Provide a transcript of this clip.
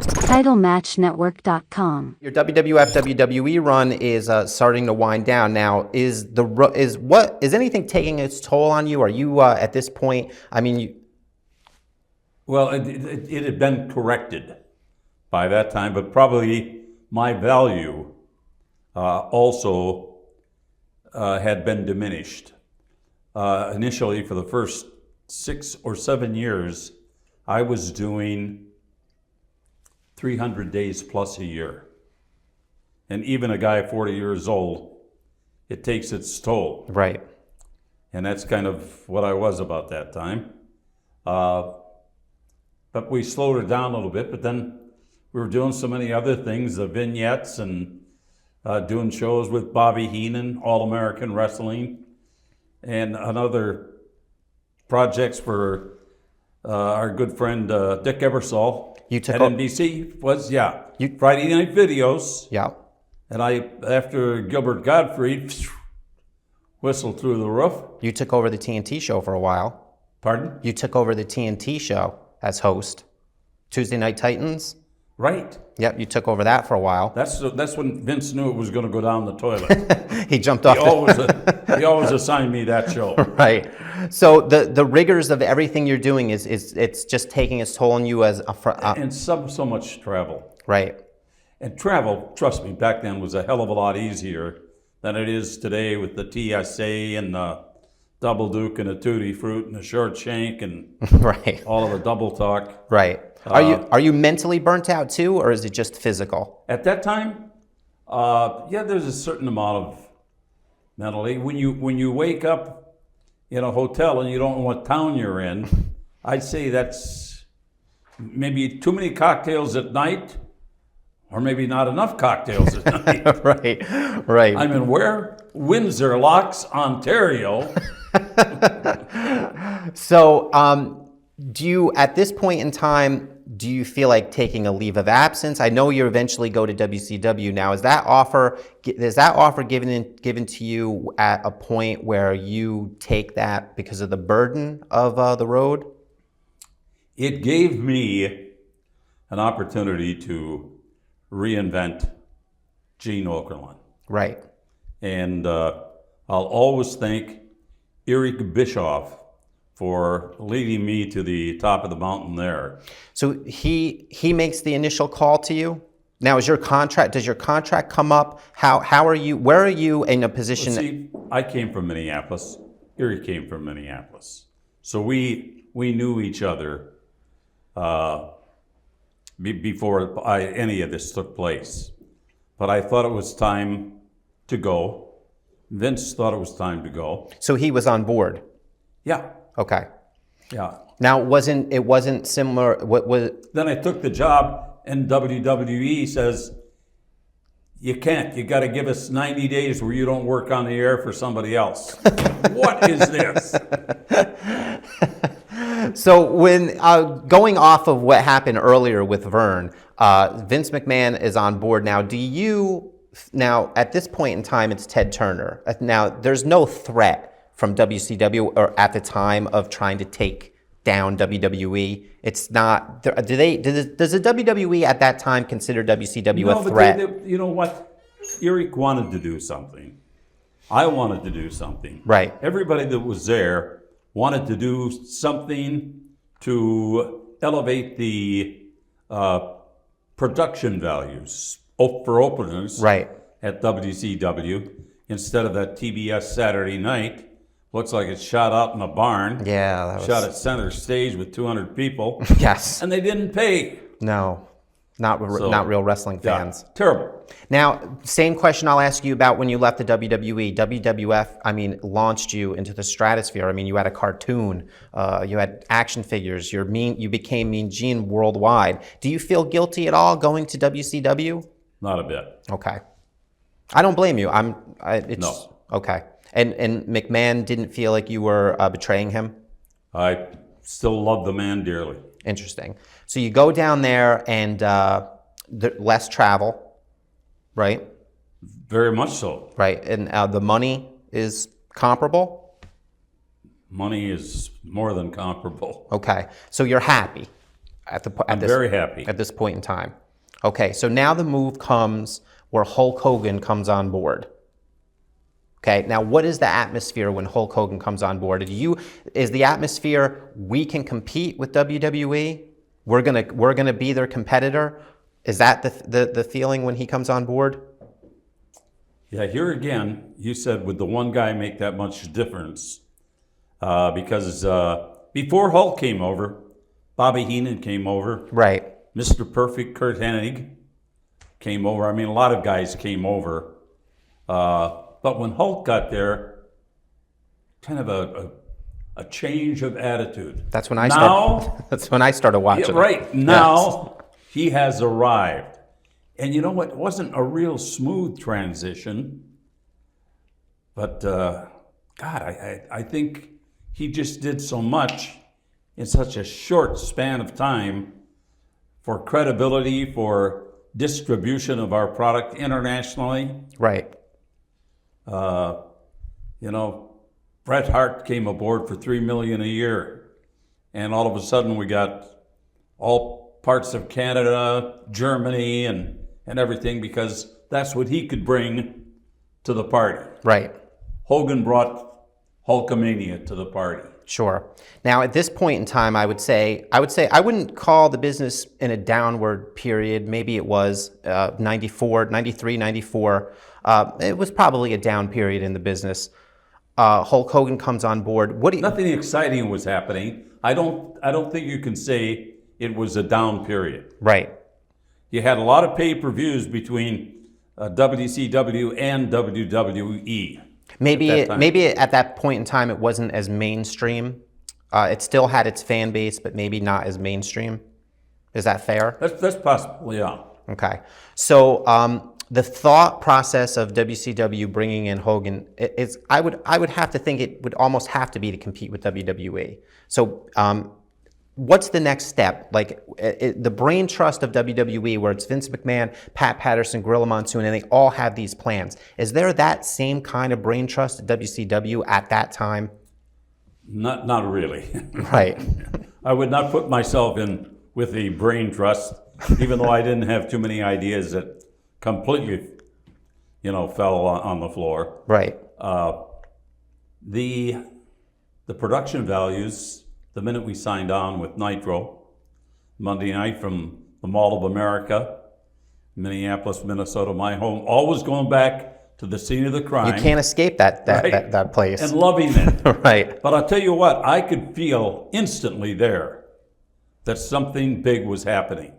TitleMatchNetwork.com. Your WWF WWE run is starting to wind down now. Is anything taking its toll on you? Are you at this point? I mean, Well, it had been corrected by that time, but probably my value also had been diminished. Initially, for the first 6 or 7 years, I was doing 300 days plus a year. And even a guy 40 years old, it takes its toll. right. And that's kind of what I was about that time. But we slowed it down a little bit, but then we were doing so many other things, the vignettes and doing shows with Bobby Heenan, All-American Wrestling, and other projects for our good friend Dick Ebersol You took at o- NBC. Friday Night Videos. Yeah. And after Gilbert Gottfried whistled through the roof. You took over the TNT show for a while. Pardon? You took over the TNT show as host. Tuesday Night Titans. Right. Yep, you took over that for a while. That's when Vince knew it was going to go down the toilet. He jumped off. He always assigned me that show. Right. So the rigors of everything you're doing is it's just taking its toll on you as a And so much travel. right. And travel, trust me, back then was a hell of a lot easier than it is today with the TSA and the Double Duke and the Tutti Fruit and the Short Shank and Right. all of the double talk. Right. Are you mentally burnt out too, or is it just physical? At that time, there's a certain amount of mentally. When you wake up in a hotel and you don't know what town you're in, I'd say that's maybe too many cocktails at night, or maybe not enough cocktails at night. Right. I'm in where? Windsor Locks, Ontario. So, do you, at this point in time, do you feel like taking a leave of absence? I know you eventually go to WCW now. Is that offer given to you at a point where you take that because of the burden of the road? It gave me an opportunity to reinvent Gene Okerlund. Right. And I'll always thank Eric Bischoff for leading me to the top of the mountain there. So he makes the initial call to you. Now, does your contract come up? Where are you in a position? Well, see, I came from Minneapolis. Eric came from Minneapolis. So we knew each other before any of this took place. But I thought it was time to go. Vince thought it was time to go. So he was on board. Yeah. Okay. Yeah. Now, it wasn't similar. What was? Then I took the job, and WWE says, you can't. You got to give us 90 days where you don't work on the air for somebody else. What is this? So when going off of what happened earlier with Vern, Vince McMahon is on board now. Now at this point in time, it's Ted Turner. Now there's no threat from WCW or at the time of trying to take down WWE. It's not. Does the WWE at that time consider WCW a threat? But you know what? Eric wanted to do something. I wanted to do something. Right. Everybody that was there wanted to do something to elevate the production values for openers Right. at WCW instead of that TBS Saturday night. Looks like it's shot out in a barn. Yeah. That was... Shot at center stage with 200 people. Yes. And they didn't pay. No. Not real wrestling fans. Yeah, terrible. Now, same question I'll ask you about when you left the WWE. WWF, launched you into the stratosphere. You had a cartoon, you had action figures. You became Mean Gene worldwide. Do you feel guilty at all going to WCW? Not a bit. Okay. I don't blame you. No. Okay. And McMahon didn't feel like you were betraying him? I still love the man dearly. Interesting. So you go down there and less travel, right? Very much so. Right. And the money is comparable? Money is more than comparable. Okay. So you're happy? I'm very happy. At this point in time. Okay, so now the move comes where Hulk Hogan comes on board. Okay, now what is the atmosphere when Hulk Hogan comes on board? Is the atmosphere we can compete with WWE? We're gonna be their competitor? Is that the feeling when he comes on board? Yeah, here again, you said would the one guy make that much difference? Because before Hulk came over, Bobby Heenan came over. Right. Mr. Perfect, Kurt Hennig came over. I mean, a lot of guys came over. But when Hulk got there, kind of a change of attitude. That's when I started. That's when I started watching. Yeah, right now, he has arrived, and you know what? It wasn't a real smooth transition, but God, I think he just did so much in such a short span of time for credibility, for distribution of our product internationally. Right. You know, Bret Hart came aboard for $3 million a year, and all of a sudden we got all parts of Canada, Germany, and everything, because that's what he could bring to the party. Right. Hogan brought Hulkamania to the party. Sure. Now, at this point in time, I would say I wouldn't call the business in a downward period. Maybe it was 94, 93, 94. It was probably a down period in the business. Hulk Hogan comes on board. Nothing exciting was happening. I don't think you can say it was a down period. Right. You had a lot of pay-per-views between WCW and WWE. Maybe at that point in time it wasn't as mainstream. It still had its fan base, but maybe not as mainstream. Is that fair? That's possible, yeah. Okay. So the thought process of WCW bringing in Hogan is, I would have to think it would almost have to be to compete with WWE. So what's the next step? Like the brain trust of WWE, where it's Vince McMahon, Pat Patterson, Gorilla Monsoon, and they all have these plans. Is there that same kind of brain trust at WCW at that time? Not really. Right. I would not put myself in with a brain trust, even though I didn't have too many ideas that completely, fell on the floor. Right. The production values, the minute we signed on with Nitro, Monday night from the Mall of America, Minneapolis, Minnesota, my home, always going back to the scene of the crime. You can't escape that place. And loving it. Right. But I'll tell you what, I could feel instantly there that something big was happening.